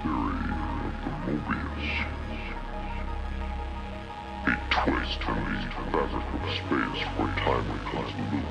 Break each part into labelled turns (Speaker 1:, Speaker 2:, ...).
Speaker 1: theory of the Mobius. A twist in the fabric of space where time becomes loop.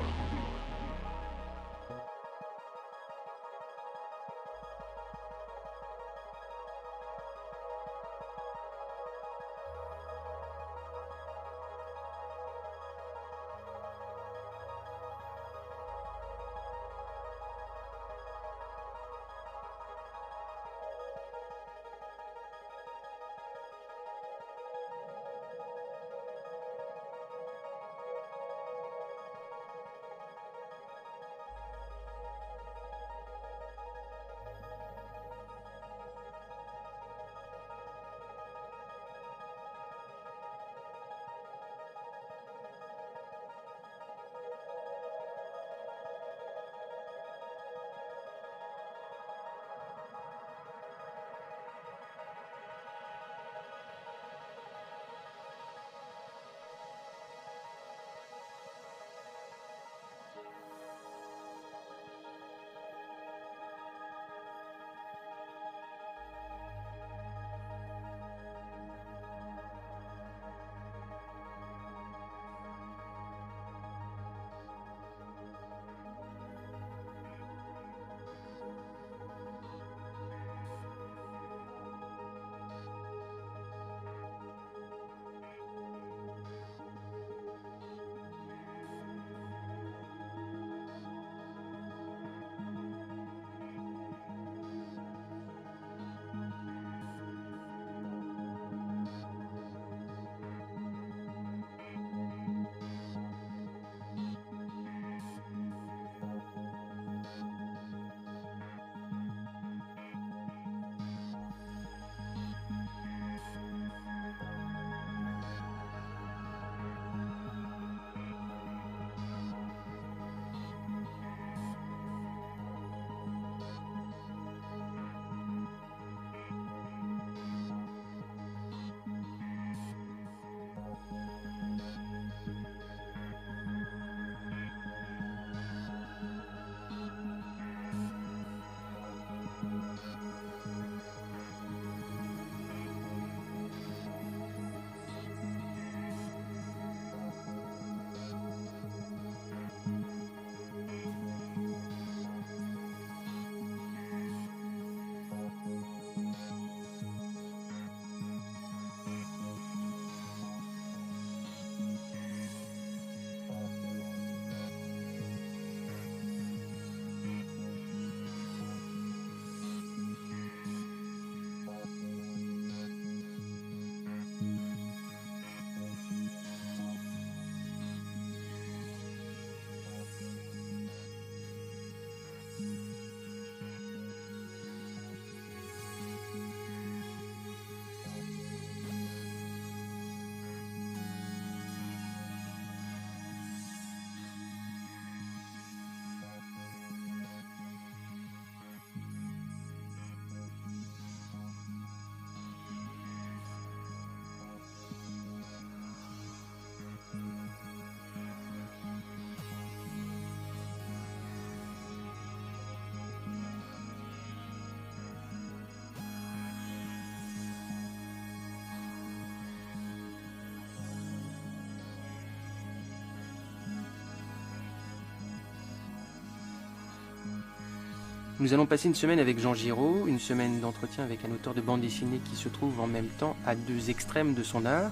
Speaker 2: Nous allons passer une semaine avec Jean Giraud, une semaine d'entretien avec un auteur de bande dessinée qui se trouve en même temps à deux extrêmes de son art.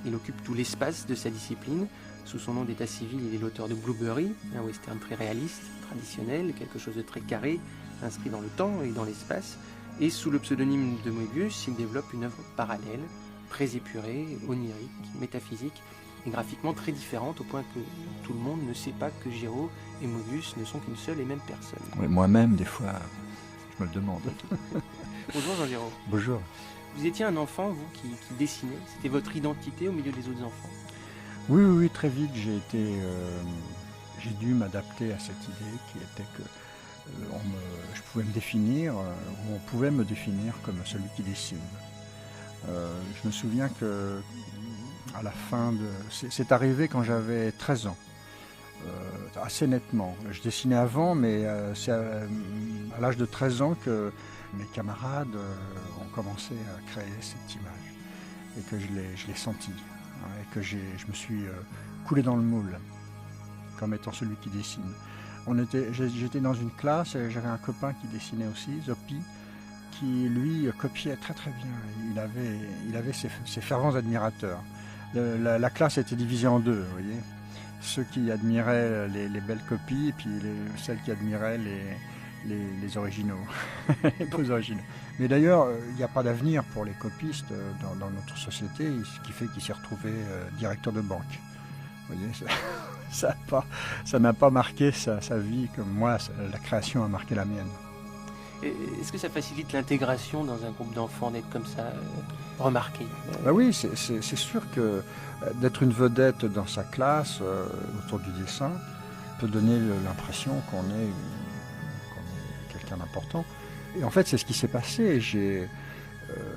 Speaker 2: Il occupe tout l'espace de sa discipline. Sous son nom d'état civil, il est l'auteur de Blueberry, un western très réaliste, traditionnel, quelque chose de très carré, inscrit dans le temps et dans l'espace. Et sous le pseudonyme de Moebius, il développe une œuvre parallèle, très épurée, onirique, métaphysique, et graphiquement très différente, au point que tout le monde ne sait pas que Giraud et Moebius ne sont qu'une seule et même personne.
Speaker 3: Oui, moi-même, des fois, je me le demande.
Speaker 2: Bonjour Jean Giraud.
Speaker 3: Bonjour.
Speaker 2: Vous étiez un enfant, vous, qui dessinait. C'était votre identité au milieu des autres enfants.
Speaker 3: Oui, très vite, j'ai dû m'adapter à cette idée qui était que je pouvais me définir, ou on pouvait me définir comme celui qui dessine. Je me souviens que à la fin de... C'est arrivé quand j'avais 13 ans, assez nettement. Je dessinais avant, mais c'est à l'âge de 13 ans que mes camarades ont commencé à créer cette image et que je l'ai sentie, hein, et que je me suis coulé dans le moule comme étant celui qui dessine. J'étais dans une classe et j'avais un copain qui dessinait aussi, Zopi, qui lui copiait très très bien. Il avait ses fervents admirateurs. La classe était divisée en deux, vous voyez. Ceux qui admiraient les belles copies et puis celles qui admiraient les originaux, les beaux originaux. Mais d'ailleurs, il n'y a pas d'avenir pour les copistes dans notre société, ce qui fait qu'il s'est retrouvé directeur de banque. Vous voyez, ça n'a pas marqué sa vie comme moi, la création a marqué la mienne.
Speaker 2: Est-ce que ça facilite l'intégration dans un groupe d'enfants d'être comme ça, remarqué?
Speaker 3: Oui, c'est sûr que d'être une vedette dans sa classe, autour du dessin, peut donner l'impression qu'on est quelqu'un d'important. Et en fait, c'est ce qui s'est passé. J'ai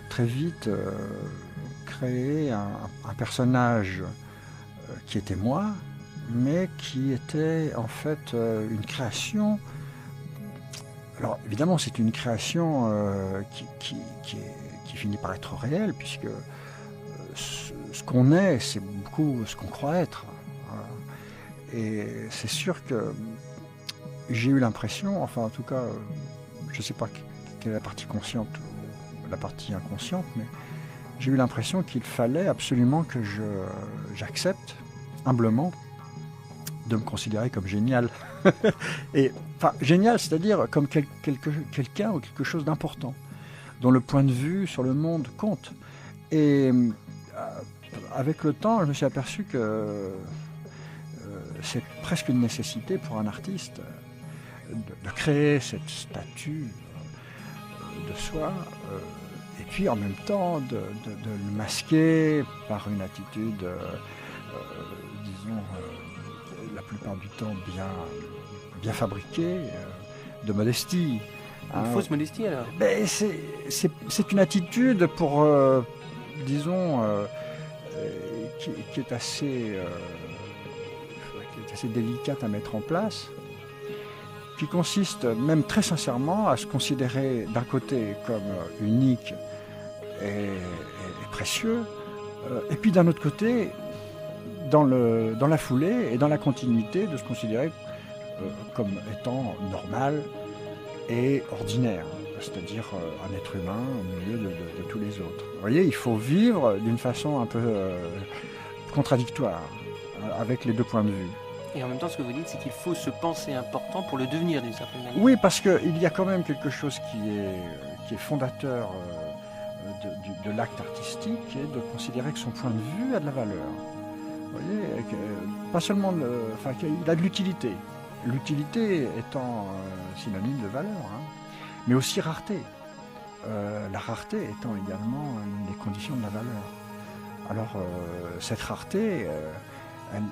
Speaker 3: très vite créé un personnage qui était moi, mais qui était en fait une création. Alors évidemment, c'est une création qui finit par être réelle, puisque ce qu'on est, c'est beaucoup ce qu'on croit être. Et c'est sûr que j'ai eu l'impression, enfin en tout cas, je ne sais pas quelle est la partie consciente ou la partie inconsciente, mais j'ai eu l'impression qu'il fallait absolument que j'accepte humblement de me considérer comme génial. Et enfin, génial, c'est-à-dire comme quelqu'un ou quelque chose d'important, dont le point de vue sur le monde compte. Et avec le temps, je me suis aperçu que c'est presque une nécessité pour un artiste de créer cette statue de soi, et puis en même temps de le masquer par une attitude, disons, la plupart du temps bien fabriquée, de modestie.
Speaker 2: Une fausse modestie alors?
Speaker 3: Ben, c'est une attitude pour, disons, qui est assez délicate à mettre en place, qui consiste même très sincèrement à se considérer d'un côté comme unique et précieux, et puis d'un autre côté, dans la foulée et dans la continuité, de se considérer comme étant normal et ordinaire, c'est-à-dire un être humain au milieu de tous les autres. Vous voyez, il faut vivre d'une façon un peu contradictoire, avec les deux points de vue.
Speaker 2: Et en même temps, ce que vous dites, c'est qu'il faut se penser important pour le devenir d'une certaine manière.
Speaker 3: Oui, parce qu'il y a quand même quelque chose qui est fondateur de l'acte artistique, qui est de considérer que son point de vue a de la valeur. Vous voyez, pas seulement, qu'il a de l'utilité. L'utilité étant synonyme de valeur, hein, mais aussi rareté. La rareté étant également une des conditions de la valeur. Alors, cette rareté, elle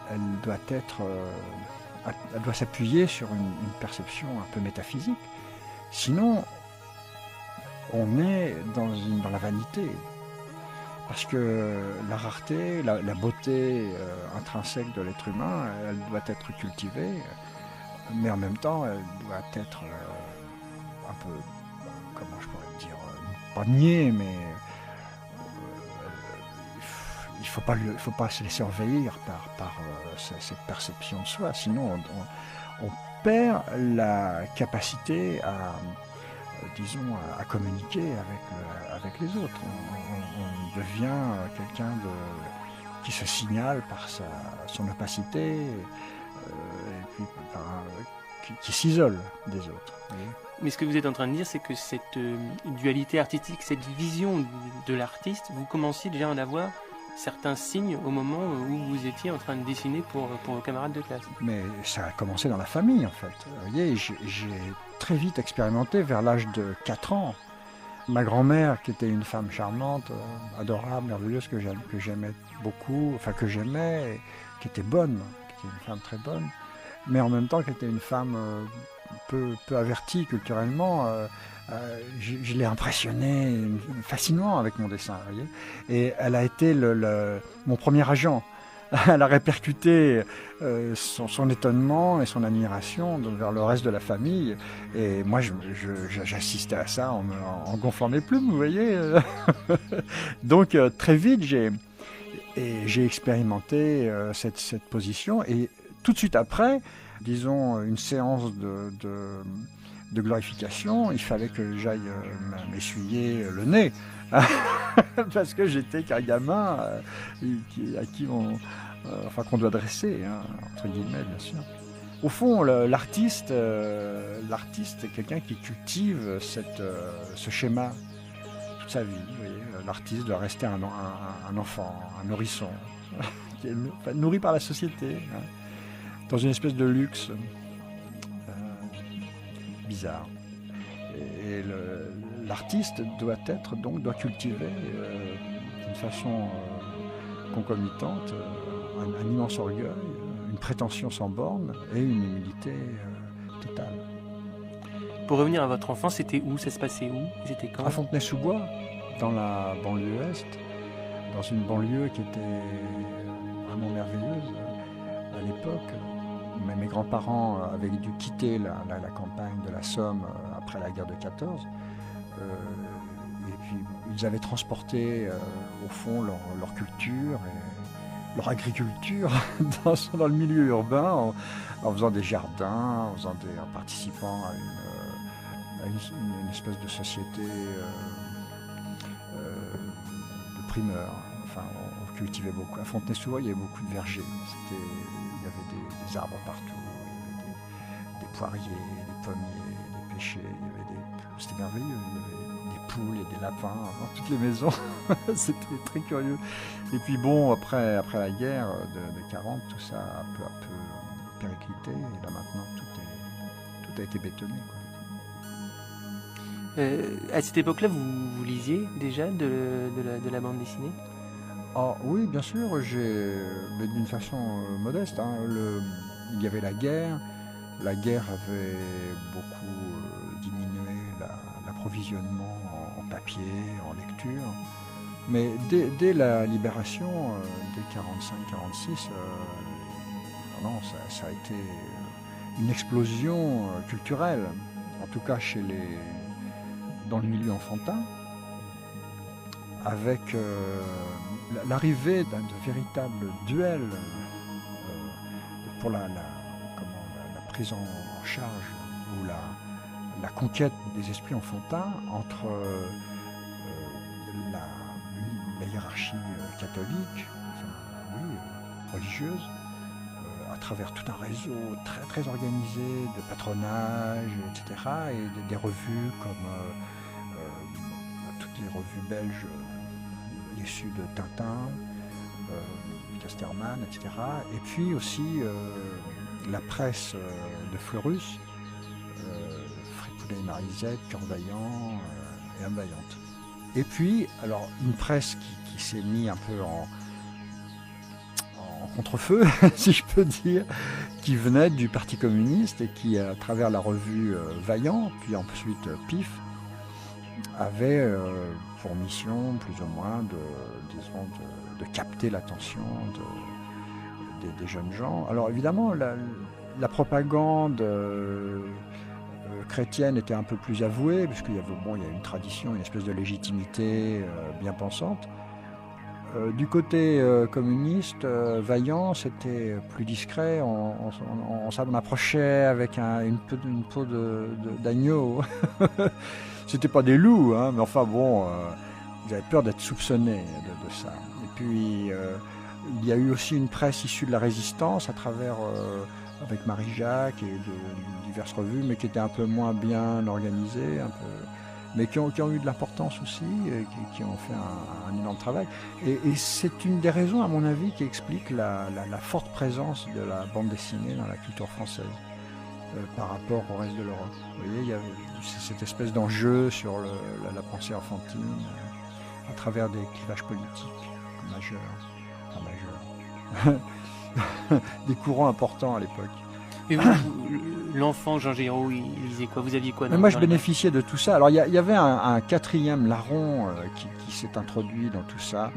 Speaker 3: doit s'appuyer sur une perception un peu métaphysique. Sinon, on est dans la vanité. Parce que la rareté, la beauté intrinsèque de l'être humain, elle doit être cultivée, mais en même temps, elle doit être un peu, comment je pourrais dire, pas niée, mais il faut pas se laisser envahir par cette perception de soi, sinon on perd la capacité disons, à communiquer avec les autres. On devient quelqu'un qui se signale par son opacité, et puis qui s'isole des autres.
Speaker 2: Mais ce que vous êtes en train de dire, c'est que cette dualité artistique, cette vision de l'artiste, vous commenciez déjà à en avoir certains signes au moment où vous étiez en train de dessiner pour vos camarades de classe.
Speaker 3: Mais ça a commencé dans la famille, en fait. Vous voyez, j'ai très vite expérimenté vers l'âge de 4 ans. Ma grand-mère, qui était une femme charmante, adorable, merveilleuse, que j'aimais beaucoup, enfin que j'aimais, qui était bonne, qui était une femme très bonne, mais en même temps qui était une femme peu avertie culturellement, je l'ai impressionnée facilement avec mon dessin, vous voyez. Et elle a été mon premier agent. elle a répercuté son étonnement et son admiration vers le reste de la famille. Et moi, j'assistais à ça en gonflant mes plumes, vous voyez. Donc, très vite, j'ai expérimenté cette position. Et tout de suite après, disons, une séance de glorification, il fallait que j'aille m'essuyer le nez. Parce que j'étais qu'un gamin qu'on doit dresser, hein, entre guillemets, bien sûr. Au fond, l'artiste est quelqu'un qui cultive ce schéma toute sa vie. Vous voyez, l'artiste doit rester un enfant, un nourrisson, qui est nourri par la société, hein, dans une espèce de luxe bizarre. Et l'artiste doit cultiver d'une façon concomitante un immense orgueil, une prétention sans borne et une humilité totale.
Speaker 2: Pour revenir à votre enfance, c'était où? Ça se passait où? C'était quand?
Speaker 3: À Fontenay-sous-Bois, dans la banlieue est, dans une banlieue qui était vraiment merveilleuse à l'époque. Mais mes grands-parents avaient dû quitter la campagne de la Somme après la guerre de 14. Et puis ils avaient transporté au fond leur culture et leur agriculture dans le milieu urbain en faisant des jardins, en participant à une espèce de société de primeurs. Enfin, on cultivait beaucoup. À Fontenay-sous-Bois, il y avait beaucoup de vergers. Il y avait des arbres partout. Il y avait des poiriers, des pommiers, des pêchers. C'était merveilleux. Il y avait des poules et des lapins dans toutes les maisons. C'était très curieux. Et puis bon, après la guerre de 40, tout ça a peu à peu périclité. Et là maintenant, tout a été bétonné, quoi.
Speaker 2: À cette époque-là, vous lisiez déjà de la bande dessinée?
Speaker 3: Ah, oui, bien sûr, mais d'une façon modeste. Hein. Il y avait la guerre. La guerre avait beaucoup diminué l'approvisionnement en papier, en lecture. Mais dès la libération, dès 45-46, ça a été une explosion culturelle, en tout cas dans le milieu enfantin, avec l'arrivée de véritables duels pour la prise en charge ou la conquête des esprits enfantins entre la hiérarchie catholique, religieuse, à travers tout un réseau très, très organisé de patronage, etc., et des revues comme toutes les revues belges issues de Tintin, Casterman, etc., et puis aussi la presse de Fleurus, Fripounet et Marisette, Cœur Vaillant et Âme Vaillante. Et puis, alors, une presse qui s'est mise un peu en contre-feu, si je peux dire, qui venait du Parti communiste et qui, à travers la revue Vaillant, puis ensuite PIF, avait pour mission, plus ou moins, de capter l'attention des jeunes gens. Alors évidemment, la propagande chrétienne était un peu plus avouée, puisqu'il y a une tradition, une espèce de légitimité bien pensante. Du côté communiste, Vaillant, c'était plus discret. On s'en approchait avec une peau d'agneau. C'était pas des loups, hein, mais enfin bon, ils avaient peur d'être soupçonnés de ça. Et puis, il y a eu aussi une presse issue de la Résistance, à travers, avec Marie-Jacques et de diverses revues, mais qui étaient un peu moins bien organisées, mais qui ont eu de l'importance aussi, et qui ont fait un énorme travail. Et c'est une des raisons, à mon avis, qui explique la forte présence de la bande dessinée dans la culture française par rapport au reste de l'Europe. Vous voyez, il y a cette espèce d'enjeu sur la pensée enfantine à travers des clivages politiques majeurs, des courants importants à l'époque.
Speaker 2: Et l'enfant Jean Giraud, il lisait quoi? Vous aviez quoi
Speaker 3: Mais moi, je bénéficiais de tout ça. Alors, il y avait un quatrième larron qui s'est introduit dans tout ça,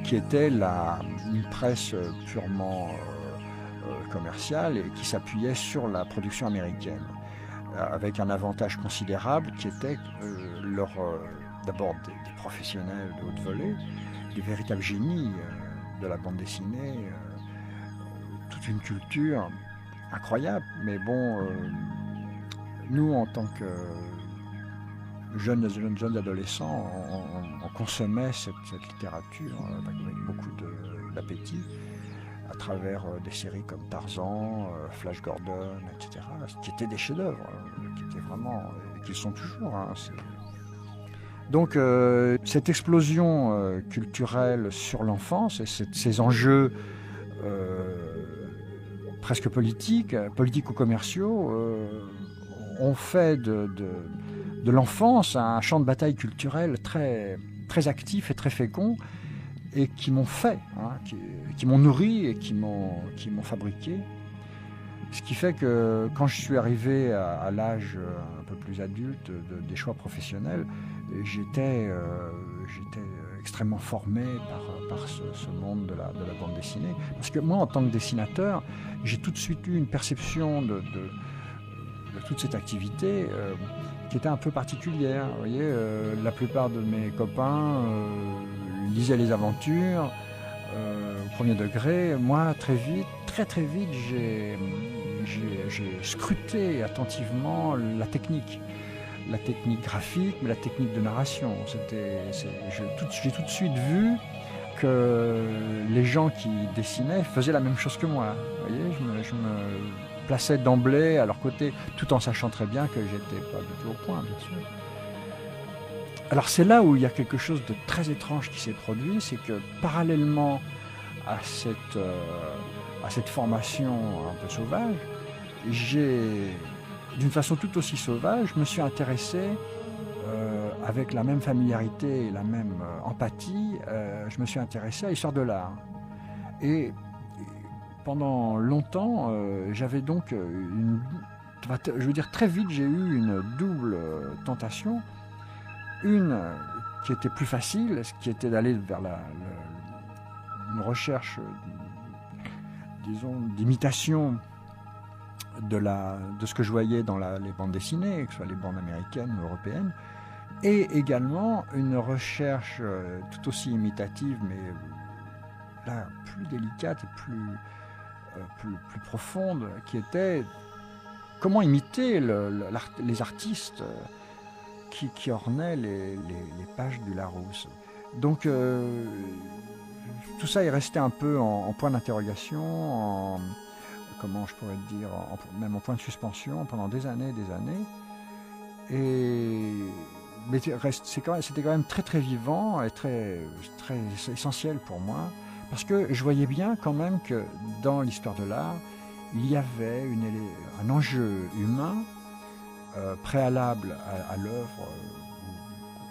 Speaker 3: qui était une presse purement commerciale et qui s'appuyait sur la production américaine, avec un avantage considérable qui était d'abord des professionnels de haute volée, des véritables génies de la bande dessinée, toute une culture incroyable. Mais bon, nous, en tant que jeunes adolescents, on consommait cette littérature avec beaucoup d'appétit, à travers des séries comme Tarzan, Flash Gordon, etc., qui étaient des chefs-d'œuvre, qui étaient vraiment, et qui le sont toujours. Donc cette explosion culturelle sur l'enfance et ces enjeux presque politiques ou commerciaux, ont fait de l'enfance un champ de bataille culturel très, très actif et très fécond, et qui m'ont fait, qui m'ont nourri et qui m'ont fabriqué. Ce qui fait que quand je suis arrivé à l'âge un peu plus adulte des choix professionnels, j'étais extrêmement formé par ce monde de la bande dessinée. Parce que moi, en tant que dessinateur, j'ai tout de suite eu une perception de toute cette activité qui était un peu particulière. Vous voyez, la plupart de mes copains lisaient les aventures au premier degré. Moi, très vite, j'ai scruté attentivement la technique graphique, mais la technique de narration. J'ai tout de suite vu que les gens qui dessinaient faisaient la même chose que moi. Vous voyez, je me plaçais d'emblée à leur côté, tout en sachant très bien que j'étais pas du tout au point, bien sûr. Alors c'est là où il y a quelque chose de très étrange qui s'est produit, c'est que parallèlement à cette formation un peu sauvage, d'une façon tout aussi sauvage, je me suis intéressé avec la même familiarité et la même empathie, je me suis intéressé à l'histoire de l'art. Et pendant longtemps, j'avais donc très vite, j'ai eu une double tentation. Une qui était plus facile, qui était d'aller vers une recherche, disons, d'imitation de ce que je voyais dans les bandes dessinées, que ce soit les bandes américaines ou européennes, et également une recherche tout aussi imitative, mais là plus délicate et plus profonde, qui était comment imiter les artistes qui ornaient les pages du Larousse. Donc tout ça est resté un peu en point d'interrogation, comment je pourrais dire, même en point de suspension pendant des années. Mais c'était quand même très très vivant et très, très essentiel pour moi, parce que je voyais bien quand même que dans l'histoire de l'art, il y avait un enjeu humain préalable à l'œuvre,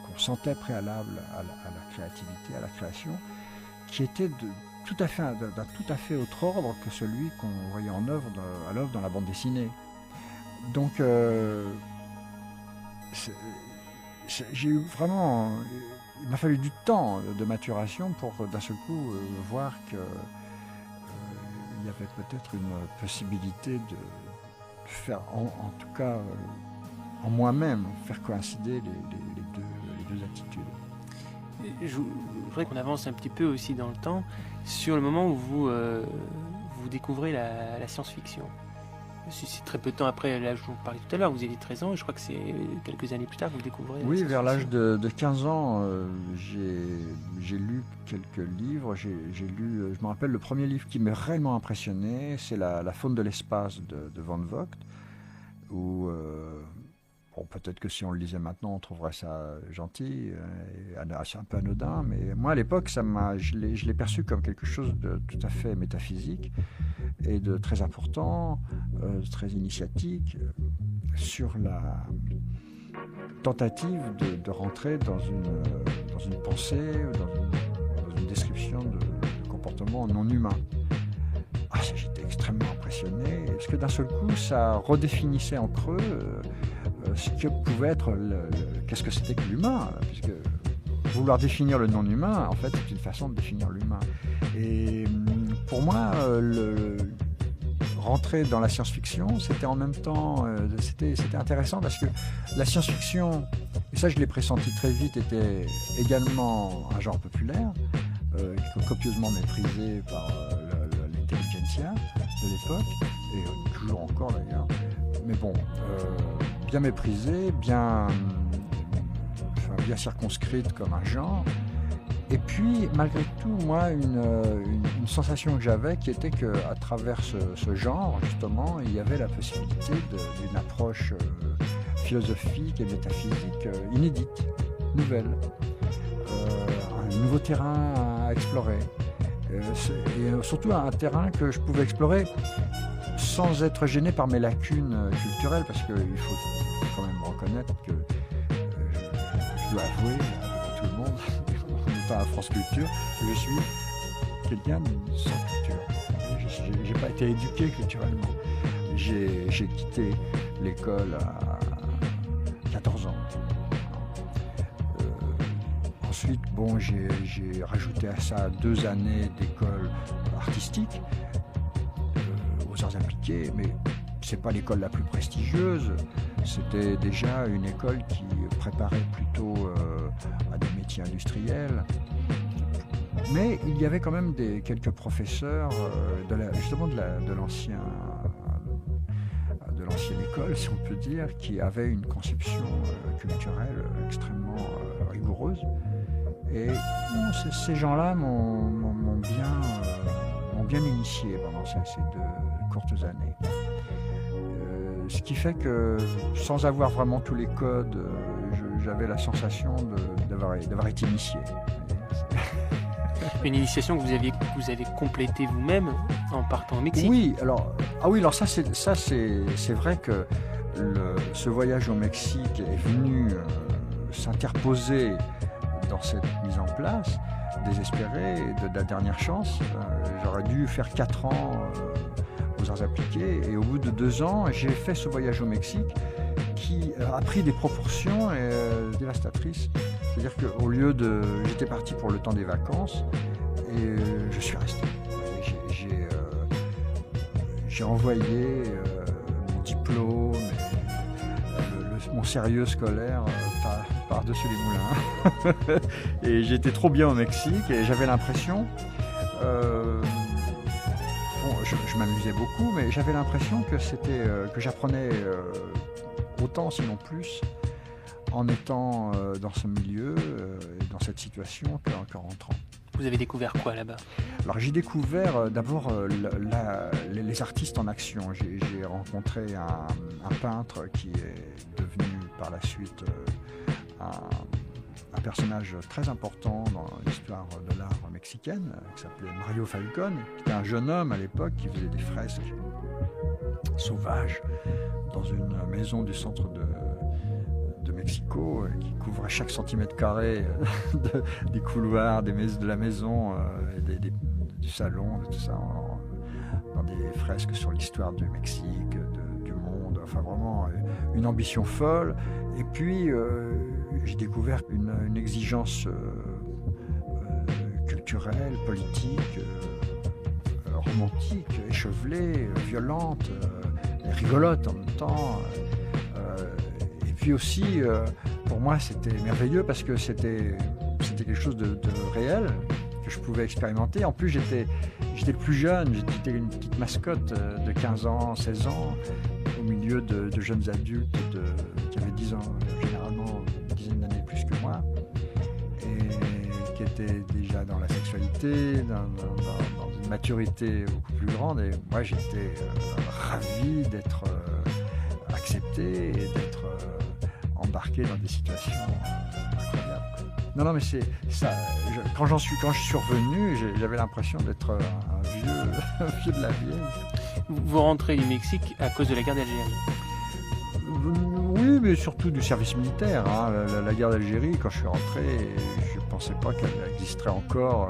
Speaker 3: qu'on sentait préalable à la créativité, à la création, qui était d'un tout à fait autre ordre que celui qu'on voyait à l'œuvre dans la bande dessinée. Donc j'ai eu vraiment, il m'a fallu du temps de maturation pour d'un seul coup voir que il y avait peut-être une possibilité de faire, en tout cas en moi-même, faire coïncider les deux attitudes.
Speaker 2: Je voudrais qu'on avance un petit peu aussi dans le temps sur le moment où vous découvrez la science-fiction. C'est très peu de temps après l'âge dont vous parliez tout à l'heure, vous aviez 13 ans, et je crois que c'est quelques années plus tard que vous découvrez.
Speaker 3: Oui, vers l'âge de 15 ans, j'ai lu quelques livres. J'ai lu, je me rappelle, le premier livre qui m'a réellement impressionné, c'est La faune de l'espace de Van Vogt, où peut-être que si on le lisait maintenant, on trouverait ça gentil, et un peu anodin, mais moi à l'époque, je l'ai perçu comme quelque chose de tout à fait métaphysique et de très important, très initiatique, sur la tentative de rentrer dans une pensée, dans une description de comportement non humain. j'étais extrêmement impressionné, parce que d'un seul coup, ça redéfinissait en creux ce que pouvait être qu'est-ce que c'était que l'humain, puisque vouloir définir le non-humain, en fait, c'est une façon de définir l'humain. Et pour moi, rentrer dans la science-fiction, c'était en même temps, c'était intéressant parce que la science-fiction, et ça je l'ai pressenti très vite, était également un genre populaire, copieusement méprisé par l'intelligentsia de l'époque, et toujours encore d'ailleurs. Mais bon, bien méprisé, bien circonscrite comme un genre. Et puis, malgré tout, moi, une sensation que j'avais qui était qu'à travers ce genre, justement, il y avait la possibilité d'une approche philosophique et métaphysique inédite, nouvelle, un nouveau terrain à explorer. Et surtout un terrain que je pouvais explorer sans être gêné par mes lacunes culturelles, parce qu'il faut quand même reconnaître que je dois avouer à tout le monde, pas à France Culture, que je suis quelqu'un sans culture. Je n'ai pas été éduqué culturellement. J'ai quitté l'école à 14 ans. Ensuite, bon, j'ai rajouté à ça 2 années d'école artistique, aux arts appliqués, mais c'est pas l'école la plus prestigieuse. C'était déjà une école qui préparait plutôt à des métiers industriels. Mais il y avait quand même quelques professeurs justement de l'ancienne école, si on peut dire, qui avaient une conception culturelle extrêmement rigoureuse. Et ces gens-là m'ont bien initié pendant ces 2 courtes années. Ce qui fait que, sans avoir vraiment tous les codes, j'avais la sensation d'avoir été initié.
Speaker 2: Une initiation que vous avez complétée vous-même en partant au Mexique.
Speaker 3: Oui, alors ça c'est vrai que ce voyage au Mexique est venu s'interposer dans cette mise en place, désespérée, de la dernière chance. J'aurais dû faire 4 ans aux arts appliqués, et au bout de 2 ans, j'ai fait ce voyage au Mexique qui a pris des proportions dévastatrices. C'est-à-dire qu'au lieu de... J'étais parti pour le temps des vacances, et je suis resté. J'ai envoyé mon diplôme, mon sérieux scolaire par-dessus les moulins. Et j'étais trop bien au Mexique, et j'avais l'impression... je m'amusais beaucoup, mais j'avais l'impression que j'apprenais autant, sinon plus, en étant dans ce milieu et dans cette situation qu'en rentrant.
Speaker 2: Vous avez découvert quoi là-bas?
Speaker 3: Alors j'ai découvert d'abord les artistes en action. J'ai rencontré un peintre qui est devenu par la suite un personnage très important dans l'histoire de l'art mexicaine, qui s'appelait Mario Falcón, qui était un jeune homme à l'époque qui faisait des fresques sauvages dans une maison du centre de Mexico, qui couvrait chaque centimètre carré des couloirs, de la maison, du salon, de tout ça, dans des fresques sur l'histoire du Mexique, du monde, enfin vraiment une ambition folle. Et puis j'ai découvert une exigence culturelle, politique, romantique, échevelée, violente, rigolote en même temps. Et puis aussi, pour moi, c'était merveilleux parce que c'était quelque chose de réel que je pouvais expérimenter. En plus, j'étais le plus jeune, j'étais une petite mascotte de 15 ans, 16 ans, au milieu de jeunes adultes qui avaient 10 ans, généralement une dizaine d'années plus que moi, et qui étaient déjà dans la sexualité, dans une maturité beaucoup plus grande. Et moi, j'étais ravi d'être accepté et d'être embarqué dans des situations incroyables. Non, mais c'est ça. Quand je suis revenu, j'avais l'impression d'être un vieux de la vieille.
Speaker 2: Vous rentrez du Mexique à cause de la guerre d'Algérie?
Speaker 3: Oui, mais surtout du service militaire. Hein. La guerre d'Algérie, quand je suis rentré, je ne pensais pas qu'elle existerait encore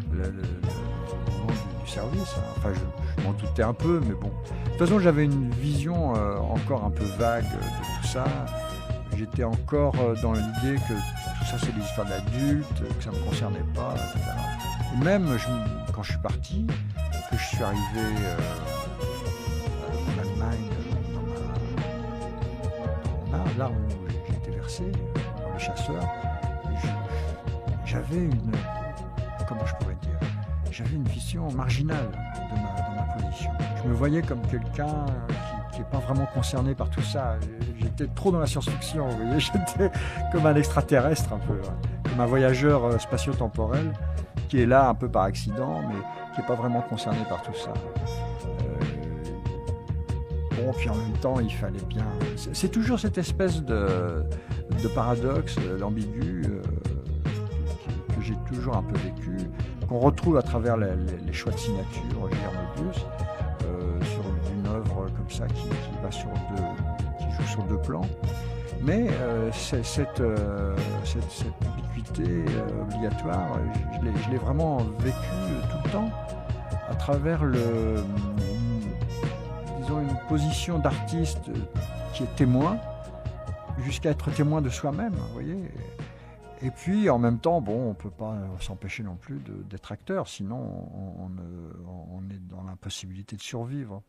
Speaker 3: au moment du service. Enfin, je m'en doutais un peu, mais bon. De toute façon, j'avais une vision encore un peu vague de tout ça. J'étais encore dans l'idée que tout ça, c'est des histoires d'adultes, que ça ne me concernait pas, etc. Et même quand je suis parti, que je suis arrivé en Allemagne, là où j'ai été versé, dans les chasseurs, j'avais comment je pourrais dire, j'avais une vision marginale de ma position. Je me voyais comme quelqu'un qui n'est pas vraiment concerné par tout ça. J'étais trop dans la science-fiction, vous voyez, j'étais comme un extraterrestre un peu, comme un voyageur spatio-temporel qui est là un peu par accident, mais qui n'est pas vraiment concerné par tout ça. Bon, puis en même temps, il fallait bien... C'est toujours cette espèce de paradoxe, d'ambigu, que j'ai toujours un peu vécu, qu'on retrouve à travers les choix de signature J.R. Moebius, sur une œuvre comme ça qui joue sur deux plans. Mais cette ubiquité obligatoire, je l'ai vraiment vécu tout le temps à travers une position d'artiste qui est témoin, jusqu'à être témoin de soi-même, vous voyez. Et puis, en même temps, bon, on ne peut pas s'empêcher non plus d'être acteur, sinon on est dans l'impossibilité de survivre.